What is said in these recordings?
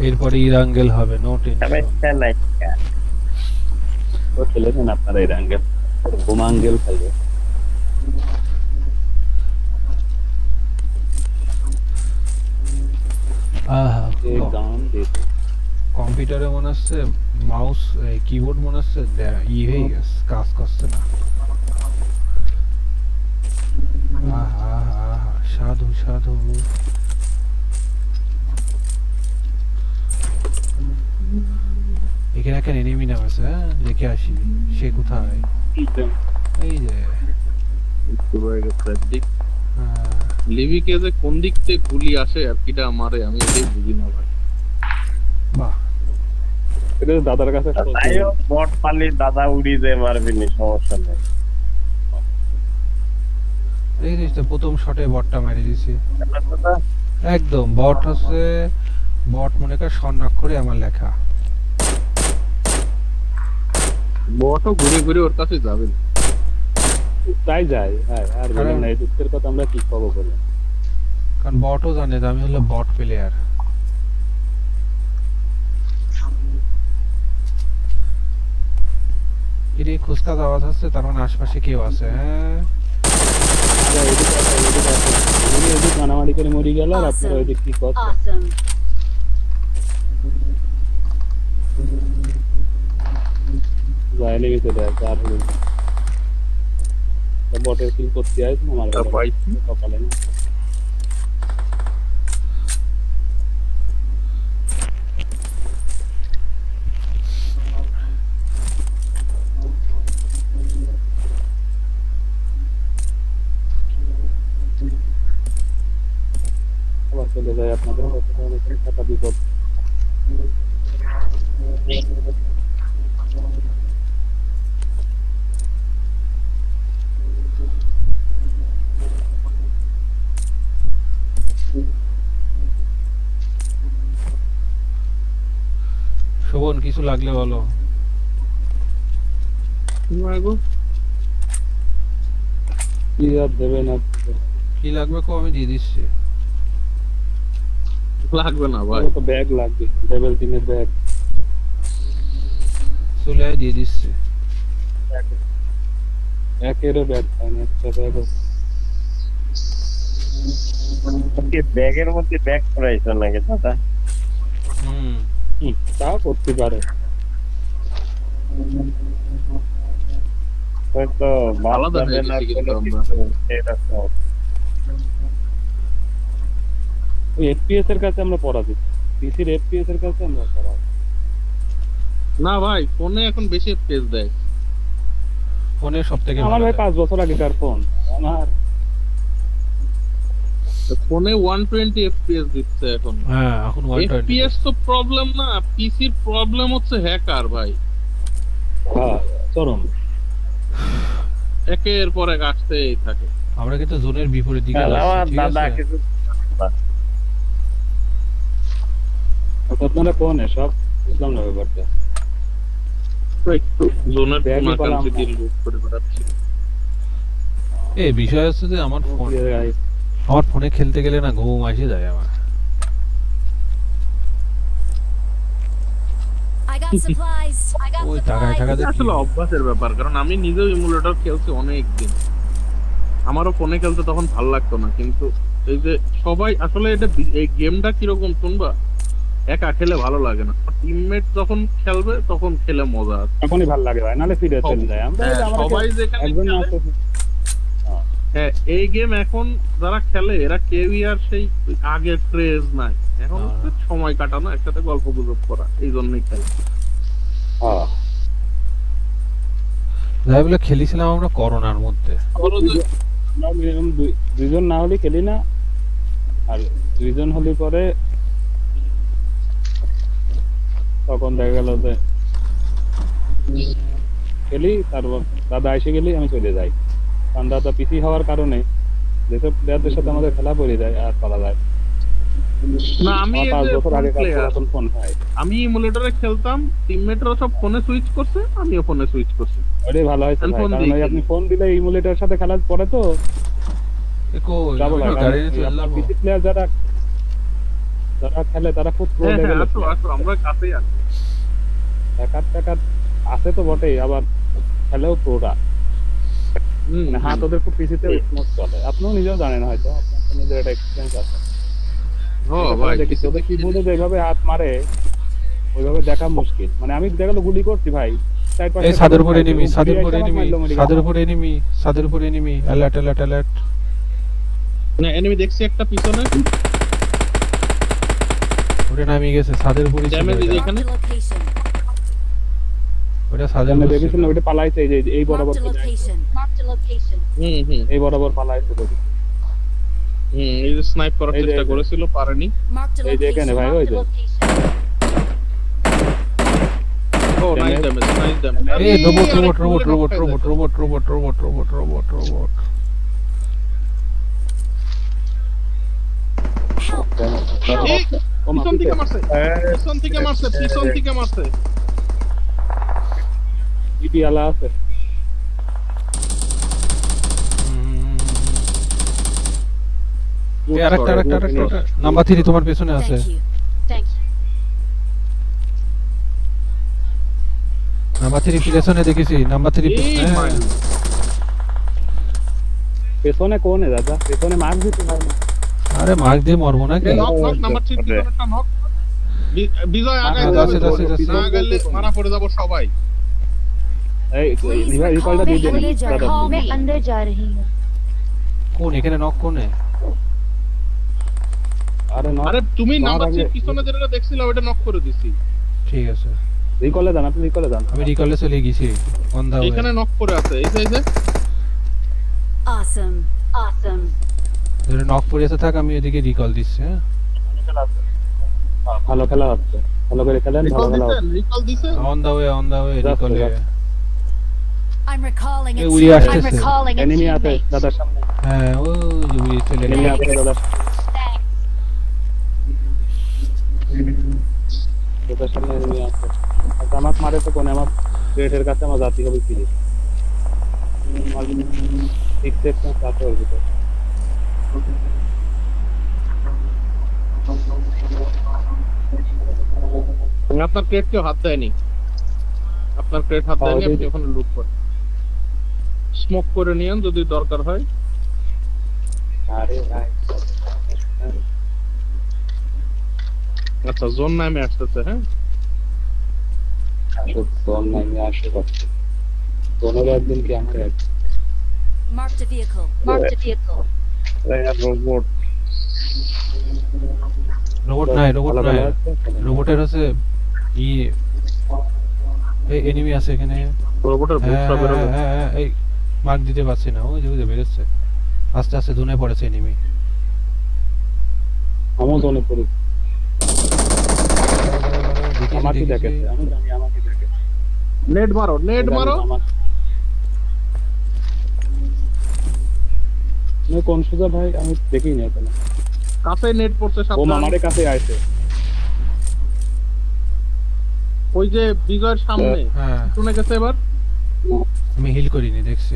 এরপরে ইরাঙ্গেল হবে, no tension. সমস্যা নাই। তো খেলেছেন আপনারা এই অ্যাঙ্গেল, বোমাঙ্গেল খেলবে। আহা, যে গান দিতে কম্পিউটারে মনে হচ্ছে মাউস, কিবোর্ড মনে হচ্ছে হয়ে গেছে, কাজ করছে না। আহা আহা আহা, সাধু সাধু। এখানে একটা এনিমি নাম আছে, হ্যাঁ দেখে আসি সে কোথায়। এই যে আহ, লিভিকে যে কোন দিক থেকে গুলি আসে আর কিটা মারে আমি এটাই বুঝি না ভাই। বাহ, এটা তো দাদার কাছে তাই হোক, বট পালি দাদা উড়ি যে মারবিনি, সমস্যা নেই। দেখেছিস তো প্রথম শটে বটটা মারি দিছি দাদা, একদম। বট হচ্ছে, বট মনে কর স্বর্ণাক্ষরে আমার লেখা। বটও ঘুরে ঘুরে ওর কাছে যাবে না। তাই যায়। হ্যাঁ, আর বলেন কারণ না, এই দুঃখের কথা আমরা কি পাবো বলেন। কারণ বটও জানে যে আমি হলো বট প্লেয়ার। এটি খুচকাজ আওয়াজ হচ্ছে, তার মানে আশপাশে কেউ আছে। হ্যাঁ আচ্ছা, এদিকে আসেন, এদিকে আসেন। উনি এদিক মারামারি করে মরি গেল, আর আপনারা Awesome. ওইদিক কি করছেন? Awesome. জায়নে গেছে দেখ, আর হলো বটের কিল করতে আইছেন আমার তা বেলা পাইছি। সকালে না। আবার চলে যায় আপনাদের কাছে, অনেক টাকা বিপদ। শোভন, কিছু লাগলে বলো। কি আর দেবেন কি লাগবে কো, আমি দিয়ে দিচ্ছি। লাগবে না ভাই। তো ব্যাগ লাগবে, লেভেল 3 এর ব্যাগ। চলে আয়, দিয়ে দিচ্ছি। একেরও ব্যাগ পাইনি, একটা ব্যাগ। কি ব্যাগের মধ্যে ব্যাগ করাইছো নাকি দাদা? হুম, তাও করতে পারে। হয়তো বাদ আলাদা যাবে হয়ে না গেছি কিন্তু কোনো আমরা। কিছু, এরকম। ওই এফপিএস এর কাছে আমরা পরাজিত, পিসির এফপিএস এর কাছে আমরা পরাজিত। না ভাই, ফোনে এখন বেশি পেজ দেয়। ফোনে সব থেকে আমার ভালো ভাই দেয়। 5 বছর আগেকার ফোন আমার। ফোনে 120 এফপিএস দিচ্ছে এখন। হ্যাঁ, এখন 120। এফপিএস তো প্রবলেম না, পিসির প্রবলেম হচ্ছে হ্যাকার ভাই। হ্যাঁ, চরম। একের পর এক আসতেই থাকে। আমরা কিন্তু জোনের বিপরীত দিকে যাচ্ছি, আমার ঠিক দাদা আছে। কিছু আপনারা কোন সব বুঝলাম না ব্যাপারটা। তো একটু জোনের ব্যাগই পেলাম কোনাকাঞ্চি না। দিয়ে লুট করে বেড়াচ্ছি। এই বিষয় হচ্ছে যে আমার ফোনে খেলতে গেলে না ঘুম আসে যায় আমার। I got supplies. I got ওই তাকায় supplies. থাকাতে এটা কি। আসলে অভ্যাসের ব্যাপার, কারণ আমি নিজেও ইমুলেটর খেলছি অনেক দিন। আমারও ফোনে খেলতে তখন ভাল লাগতো না, কিন্তু এই যে সবাই আসলে এটা এই গেমটা কিরকম শুনবা, একা খেলে ভালো লাগে না, টিমমেট যখন খেলবে তখন খেলে মজা আছে। তখনই ভালো লাগে ভাই, নাহলে ফিরে চলে যায়। আমরা এই হ্যাঁ, যে আমরা সবাই যেখানে একজন খেলে। আছে। হ্যাঁ, হ্যাঁ, এই গেম এখন যারা খেলে এরা কেউই আর সেই আগের ক্রেজ নাই। এখন হচ্ছে সময় কাটানো, একসাথে গল্প গুজব করা, এই জন্যই খেলে। হ্যাঁ। যাই বলে খেলেছিলাম আমরা করোনার মধ্যে। ধরো যে আমরা মিনিমাম দুইজন না হলে খেলি না, আর দুইজন হলে পরে তখন দেখা গেল যে খেলি, তারপর দাদা এসে গেলি আমি চলে যাই। কারণ দাদা পিসি হওয়ার কারণে যেসব প্লেয়ারদের সাথে আমাদের খেলা পড়ে যায় আর পালা যায়। না, আমি আমার এই 5 বছর যে আগে কার প্লেয়ার, পুরাতন ফোন ভাই। আমি ইমুলেটরে খেলতাম, টিমমেটরা সব ফোনে সুইচ করছে, আমিও ফোনে সুইচ করছি। ওটাই ভালো হয়েছে আমি ভাই, ফোন কারণ দিয়ে ওই আপনি খেলি। ফোন দিলে ইমুলেটার সাথে খেলার পরে তো কই ডাবল আমি হয়। কি কারণ গাড়ি নিয়ে ওই চলে আপনার যাবো? পিসি প্লেয়ার যারা যারা খেলে তারা খুব প্রো হ্যাঁ হ্যাঁ লেভেলের আসো আসো আমরা কাছেই আছি। একার টাকার আছে তো বটেই, আবার খেলেও প্রোরা। মানে হাত ওদের খুব পিসিতে স্মুথ চলে। আপনিও নিজেও জানেন হয়তো, আপনার তো নিজের একটা এক্সপিরিয়েন্স আছে। ভাই দেখি কিছু তোদের কিবোর্ডে যেভাবে হাত মারে ওইভাবে দেখা মুশকিল। মানে আমি দেখালো গুলি করছি ভাই, চার পাঁচটা এই ছাদের উপর খাইছে, এনিমি, ও ছাদের ঘুরে উপর এসে আমাকে এনিমি, মারলো মেডিকেল। ছাদের উপর এনিমি, ছাদের উপর এনিমি, অ্যালার্ট অ্যালার্ট অ্যালার্ট। না এনিমি দেখছি একটা পিছনে ওটা নামিয়ে গেছে ছাদের উপরই ছিল ড্যামেজ ওটা। Marked a location. ওটা ছাদের আমি উপর দেখেছি ছিল। না, ওইটা পালাইছে, এই যে এই বরাবর Marked a location. Marked a location. এই বরাবর পালাইছে দেখি। এই যে স্নাইপ করার এই যে, চেষ্টা এই যে। করেছিল পারেনি। Marked a এই যে এখানে location. ভাই, ওই Marked a যে। location. ও নাইস ড্যামেজ নাইস ড্যামেজ। এই robot robot robot robot robot robot robot robot robot robot robot. ও মা, পিছন থেকে মারছে হ্যাঁ, পিছন থেকে মারছে পিছন থেকে মারছে। ইপি আলা আছে। এই আরেকটা আরেকটা আরেকটা নাম্বার 3 তোমার পেছনে আছে। Thank you. Thank you. Number 3 পেছনে দেখেছি, নাম্বার 3 এই পেছনে। ভাই, পেছনে কোনে দাদা? পেছনে মার দিতে ভাই না। আরে মার্ক দিয়ে মরবো নাকি? নক নক নাম্বার 3 পিছনেরটা নক। বিজয় আগায় যাচ্ছে, যাচ্ছে, যাচ্ছে। না গেলে মারা পড়ে যাব সবাই। এই Please রিকলটা recall দিয়ে me. দেন Please দাদা। recall me. मैं अंदर जा रही हूँ। কোন এখানে নক কোনে? আরে না, আরে তুমি মার নাম্বার 3 আগে। পিছনে যেটা দেখছিল ওটা নক করে দিছি। ঠিক আছে, রিকলে দেন, আপনি রিকলে দেন। আমি রিকলে চলে গেছি। অন দা এখানে নক করে আছে এই যে Awesome. Awesome. ধরে নক পড়েছে থাক, আমি এদিকে রিকল দিচ্ছি। হ্যাঁ ভালো খেলা হচ্ছে, ভালো করে খেলেন, রিকল ভালো খেলা দিছেন হচ্ছে। রিকল দিছেন। অন দা ওয়ে যাচ্ছে, রিকলে। যাচ্ছে। I'm recalling a Hey, we teammate. are I'm tested. recalling a enemy আছে teammate. দাদার সামনে, হ্যাঁ ও যে উড়ে চলে এনিমি গেছে। আছে দাদা Thanks. দাদার সামনে এনিমি আছে। আচ্ছা আমাকে মারে তো কোনে? আমার গেটের কাছে আমার জাতি হবে ফিরে। ঠিক সেকশন সাথে ওর ভিতর। আপনার ক্রেট কেউ হাত দেয়নি, আপনার ক্রেট হাত দেয়নি, আপনি ওখানে লুট করেন। স্মোক করে নিয়েন যদি দরকার হয়। আরে ভাই আচ্ছা জোন নামে আসতেছে। হ্যাঁ আসো, তোর নামে আসো করছে। তোর একদিন কি আমার একদিন। Marked a vehicle. Marked a vehicle. Robot robot নাই, রোবট ভালো নাই। খেলা হচ্ছে? রোবটের আছে ই এই এনিমি আছে এখানে। রোবটের হ্যাঁ বুকটা বেরোবে। হ্যাঁ, হ্যাঁ, এই মার্ক দিতে পারছি না, ওই যে বেরোচ্ছে আস্তে আস্তে ধুনে পড়েছে এনিমি। আমিও তো অনেক করি। আমাকে দেখেছে, আমি জানি আমাকে দেখেছে। নেট মারো নেট মারো। আমি কোন সুজা ভাই, আমি দেখিই না এখানে। কাছে নেট পড়ছে ও সাবধান। মামারে কাছে আইছে। ওই যে বিজয়ের সামনে হ্যাঁ শুনে গেছে এবার। আমি হিল করিনি দেখছি।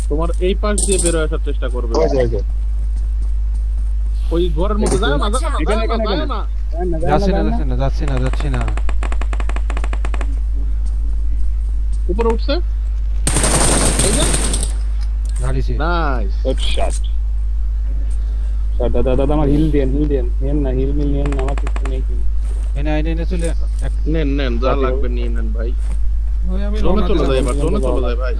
তোমার এই পাশ দিয়ে বের হয়ে আসার চেষ্টা করবে। ওই যে, ওই যে। ওই ঘরের মধ্যে যায় না যায় না, এখানে, যায় না, এখানে, যায় এখানে। না। যাচ্ছি না যাচ্ছি না যাচ্ছি না যাচ্ছি না। উপরে উঠছে এই যে দাঁড়িয়েছি। নাইস। Good shot. দাদা দাদা আমার হিল দেন, হিল দেন। নেন না, হিল মিল নেন না, আমার কিছু নেই কিন্তু। এনে আইনে এনে চলে নেন নেন যা লাগবে নিয়ে নেন ভাই। ওই আমি জোনে রওনা চলে দিলাম। যায় এবার, জোনে চলে যায় ভাই।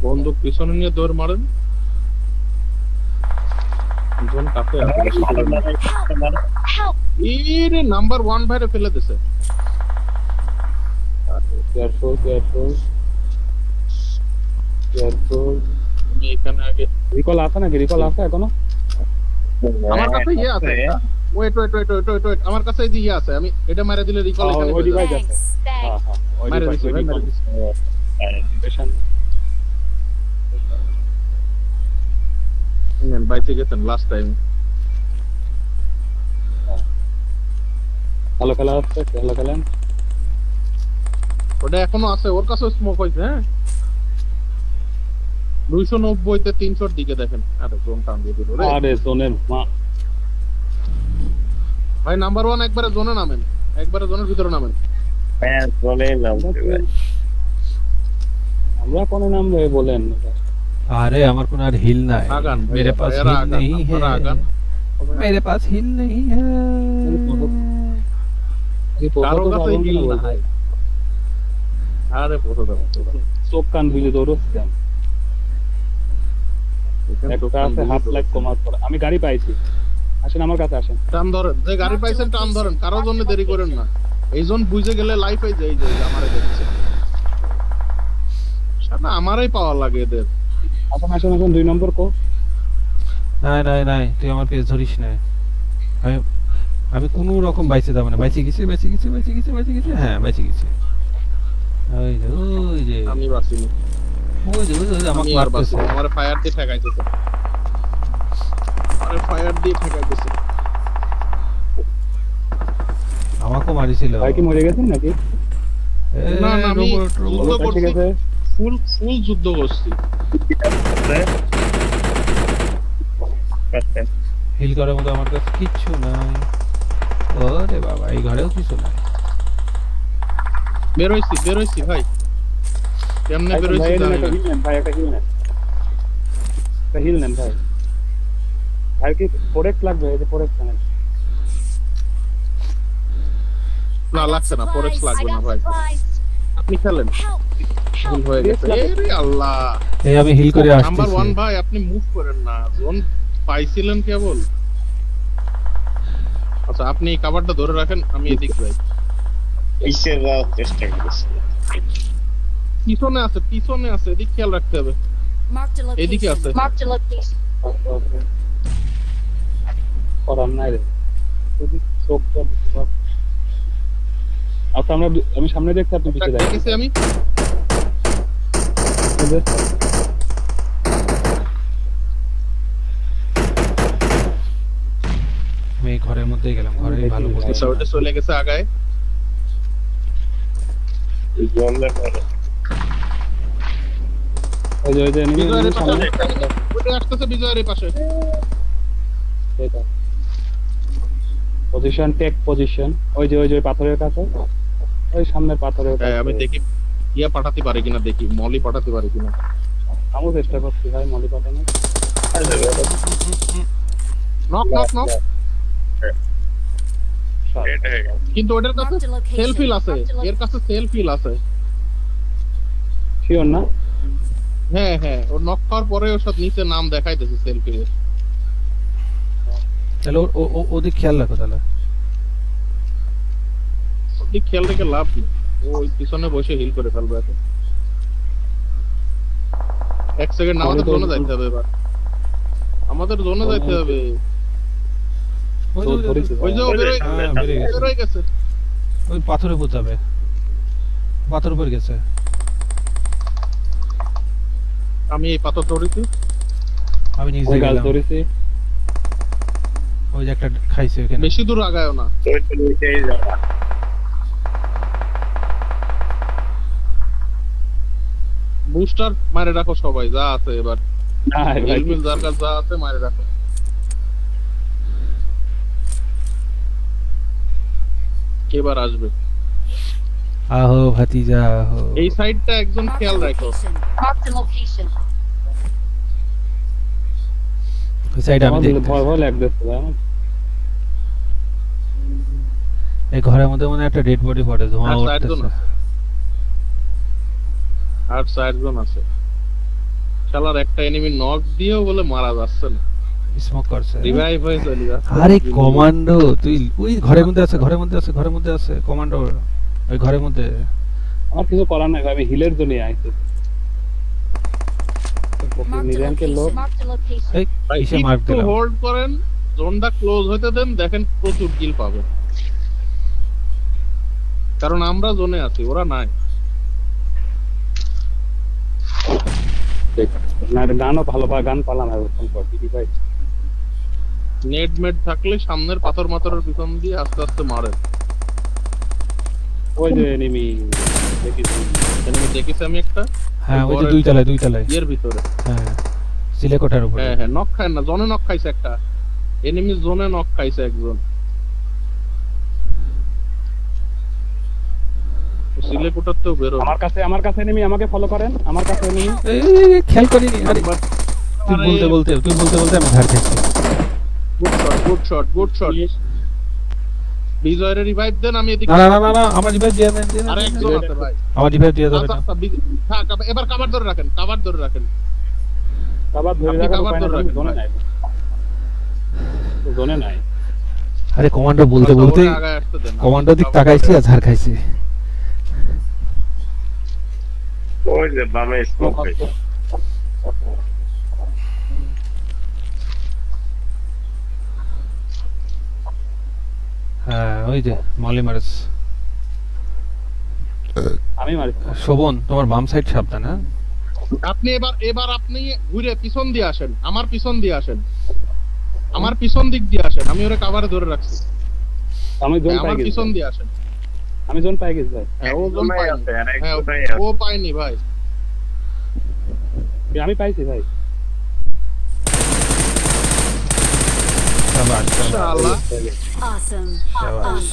বন্দুক পিছনে নিয়ে দৌড় মারেন। জোন কাছে আছে বেশি করে না। Help. এরে নাম্বার 1 ভাইরে ফেলে দিছে। Careful, careful, careful. আমি এখানে আগে রিকল আছে নাকি? রিকল আছে এখনো? আমার কাছে ইয়ে আছে একটা। Wait wait wait wait wait wait আমার কাছে এই যে ইয়ে আছে, আমি এটা মেরে দিলে রিকল এখানে ওই হয়ে যাবে। ডিভাইস আছে। Thanks. হ্যাঁ Thanks. হ্যাঁ, ওই মেরে ডিভাইস, দিছি ওই ভাই, মেরে ডিভাইস। দিছি। পেশেন্ট। নেন বাইচে গেছেন লাস্ট টাইম। ভালো খেলা হচ্ছে, ভালো খেলেন। ওটা এখনো আছে, ওর কাছে স্মোক হইছে। হ্যাঁ 290 তে 300 দিকে দেখেন। আরে জোন টান দিয়ে দিল রে। আরে জোনের মা ভাই নাম্বার 1 একবারে জোনে নামেন, একবারে জোনের ভিতরে নামেন। হ্যাঁ চলে নামছে ভাই। আমরা কোনে নামবে বলেন अरे हमारे को ना हिल ना है आगान भैया, मेरे पास भैया हिल आगान, नहीं है हमारा आगान। मेरे पास हिल नहीं है কারো কাছে হিল নাই। আরে বসে দাও। চোখ কান বুঝে দৌড়চ্ছে একটা আছে হাফ লাইফ কমার পর আমি গাড়ি পাইছি আসেন আমার কাছে আসেন টান ধরেন, যে গাড়ি পাইছেন টান ধরেন, কারোর জন্য দেরি করেন না। এই জন বুঝে গেলে লাইফ এই যাই যাই আমারে দেখছে। সামনে আমারই পাওয়া লাগে এদের। আসেন আসেন আসেন 2 নম্বর কো নাই নাই নাই তুই আমার পেজ ধরিস না আমি আমি কোনো রকম বাইচে যাব না বাইচে গেছি হ্যাঁ বাইচে গেছি ওই যে আমি বাসিনি, ওই যে আমাকে আমি আর মারতেছে বাসিনি। আমারে ফায়ার দিয়ে ঠেকাইতেছে, আরে ফায়ার দিয়ে ঠেকাইতেছে। আমাকে মারিছিল ভাই কি মরে গেছেন নাকি না না আমি যুদ্ধ ঠিক করছি, আছে ফুল যুদ্ধ করছি। হিল করার মতো আমার কাছে কিচ্ছু নাই ওরে বাবা এই ঘরেও কিছু নাই বের হইছি ভাই। কেমনে ভাই বের হইছি একটা জানি না। হিল নেন ভাই একটা হিল নেন একটা হিল নেন ভাই ভাই কি প্রোডাক্ট লাগবে এই যে প্রোডাক্ট নেন না I got লাগছে না, ফরেক্স supplies. লাগবে I না got ভাই। supplies. আপনি খেলেন, Help! ভুল হয়ে গেছে। Yes, এই রে আল্লাহ। এই আমি হিল করে নাম্বার আসতেছি 1 ভাই আপনি মুভ করেন না, জোন পাইছিলেন কেবল। আচ্ছা আপনি এই কভারটা ধরে রাখেন, আমি এদিক যাই। পিছে যাওয়ার চেষ্টা করছি। পিছনে আছে, এদিক খেয়াল রাখতে হবে। Marked a এদিকে আছে। location. Marked a location. করার নাই রে যদি চোখ আচ্ছা আমি সামনে দেখছি আপনি পিছে যাই দেখেছি আমি। আমি এই ঘরের মধ্যেই গেলাম ঘরে ভালো করে আচ্ছা ওটা চলে গেছে আগায়। এই জলে পড়ে। ওই যে বিজয়ের পাশে সামনে ওটা আসতেছে, বিজয়ের পাশে। এটা পজিশন টেক পজিশন ওই যে পাথরের কাছে ওই সামনের পাথরের কাছে হ্যাঁ আমি দেখি ইয়া পাঠাতে পারি কিনা, দেখি মলি পাঠাতে পারি কিনা। আমিও চেষ্টা করছি ভাই মলি পাঠানো নক এটা হয়ে গেল। কিন্তু ওটার কাছে Marked a location. সেলফিল আছে, Marked a এর কাছে সেলফিল আছে। শিওর না হ্যাঁ ওর নক খাওয়ার পরে ওর সব নিচে নাম দেখাইতেছে সেলফিল। তাহলে ওদিক খেয়াল রাখো তাহলে ওদিক খেয়াল রেখে লাভ নেই, ও ওই পিছনে বসে হিল করে ফেলবে এখন। 1 সেকেন্ড আমাদের জোনে যাইতে হবে এবার, আমাদের জোনে যাইতে হবে। ওই যে, ওই যে, ওই যে ও বেরোয় হ্যাঁ, বেরিয়ে গেছে। বেরোয় গেছে। ওই পাথরে পোতাবে পাথর উপর গেছে আমি এই পাথর ধরেছি। আমি নিজে ওই গাছ গেলাম ধরেছি ওই যে একটা খাইছে ওখানে বেশি দূর আগায়ও না। ওই তো নিচেই যাওয়া। বুস্টার মারে রাখো সবাই যা আছে এবার, না ভাই হেলমেট যার কাছে যা আছে মারে রাখো। এবার আসবে আহো ভাতিজা আহো এই সাইডটা একজন Marked খেয়াল a রাখো। location. Marked a location. ওই সাইড আমি আমাদের দেখতেছি। ভয় ভয় লাগতেছে ভাই আমার। এই ঘরের মধ্যে মনে হয় একটা ডেড বডি পড়ে ধোঁয়া আর side জন উঠতেছে আছে। আর 4 জন আছে। শালার একটা এনিমি নক দিয়েও বলে মারা যাচ্ছে না, স্মোক করছে রিভাইভ হয়ে চলে যাচ্ছে। আরে কমান্ডো তুই ওই ঘরের মধ্যে আছে কমান্ডো ওই ঘরের মধ্যে আমার কিছু করার নাই ভাই আমি হিলের জন্য আইছি Marked a নিজানকে লোক location. Marked a location. এই ভাই কিসে মার্ক একটু দিলাম হোল্ড করেন, জোনটা ক্লোজ হতে দেন, দেখেন প্রচুর কিল পাবে। কারণ আমরা জোনে আছি, ওরা নাই। না গানও ভালো বা গান পালাম এখন পর দিদি ভাই নেট মেট থাকলে সামনের পাথর মাথরের পিছন দিয়ে আস্তে আস্তে মারে। ওই যে এনিমি দেখেছি। এনিমি দেখেছি আমি একটা হ্যাঁ ওই যে ঘরের দুই তলায় ইয়ের ভিতরে। হ্যাঁ সিলেকোটার উপরে হ্যাঁ হ্যাঁ, নক খায় না, জোনে নক খাইছে একটা, এনিমি জোনে নক খাইছে একজন। সিলেকোটাতেও বেরো। আমার কাছে এনিমি, আমাকে ফলো করেন, আমার কাছে এনিমি। এই, খেয়াল করিনি আরে তুই বলতে বলতে আমি ধার খাইছি গুড শট। বিজয়ের রিভাইভ দেন, আমি এদিকে। না আমার রিভাইভ দিয়ে দেন আরে একজন আছে ভাই। আমার রিভাইভ দিয়ে যাবে না আচ্ছা, হ্যাঁ, এবার কভার ধরে রাখেন। আবার ধরে আপনি রাখার কাভার উপায় ধরে নাই, রাখেন জোনে ভাই। নাই। জোনে নাই। আরে কমান্ডো বলতে বলতে আগায় আসতে দেন। কমান্ডো দিক তাকাইছি আর ঝাড় খাইছি ওই যে বামে স্মোক হয়েছে। হ্যাঁ ওই যে মলি মারস আমি মারি। শোভন তোমার বাম সাইড সাবধান হ্যাঁ আপনি এবার আপনি ঘুরে পিছন দিয়ে আসেন, আমার পিছন দিয়ে আসেন, আমার পিছন দিক দিয়ে আসেন, আমি ওরে কভারে ধরে রাখছি। আমি জোন পাই আমার গেছি। পিছন দিয়ে আসেন। আমি জোন পাই গেছি ভাই। হ্যাঁ, ও জোন একজনই পায়নি। আছে, আর হ্যাঁ, একজনই ও আছে। পায়নি ভাই। আমি পাইছি ভাই। শাবাশ ইনশাআল্লাহ। Awesome. শাবাশ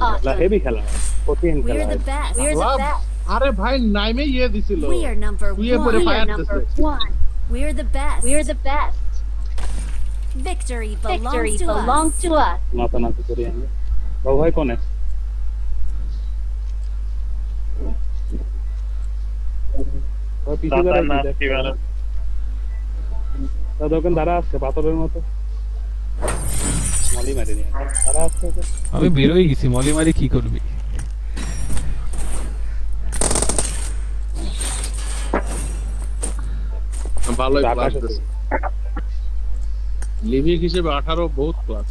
Awesome. হেভি খেলা, কঠিন খেলা। We're the best. We're Allah, the best. আরে ভাই নাইমে ইয়ে দিছিল। We are number শুয়ে one. পড়ে We are ফায়ার number দিছে। one. We're the best. We're the best. Victory belongs to us. মাথা নাচি করি আমি। বাবু ভাই কোনে? ওই পিছে দাদা দাঁড়াই নাচি মানে দাদা ওখানে দাঁড়া আছে পাথরের মতো। মলি মারি নিয়ে দাঁড়া আছে ওখানে। আমি বেরোই গেছি মলি মারি কি করবি ভালোই আকাশ ক্লাস আছে। লিভিক হিসেবে 18 বহুত ক্লাস।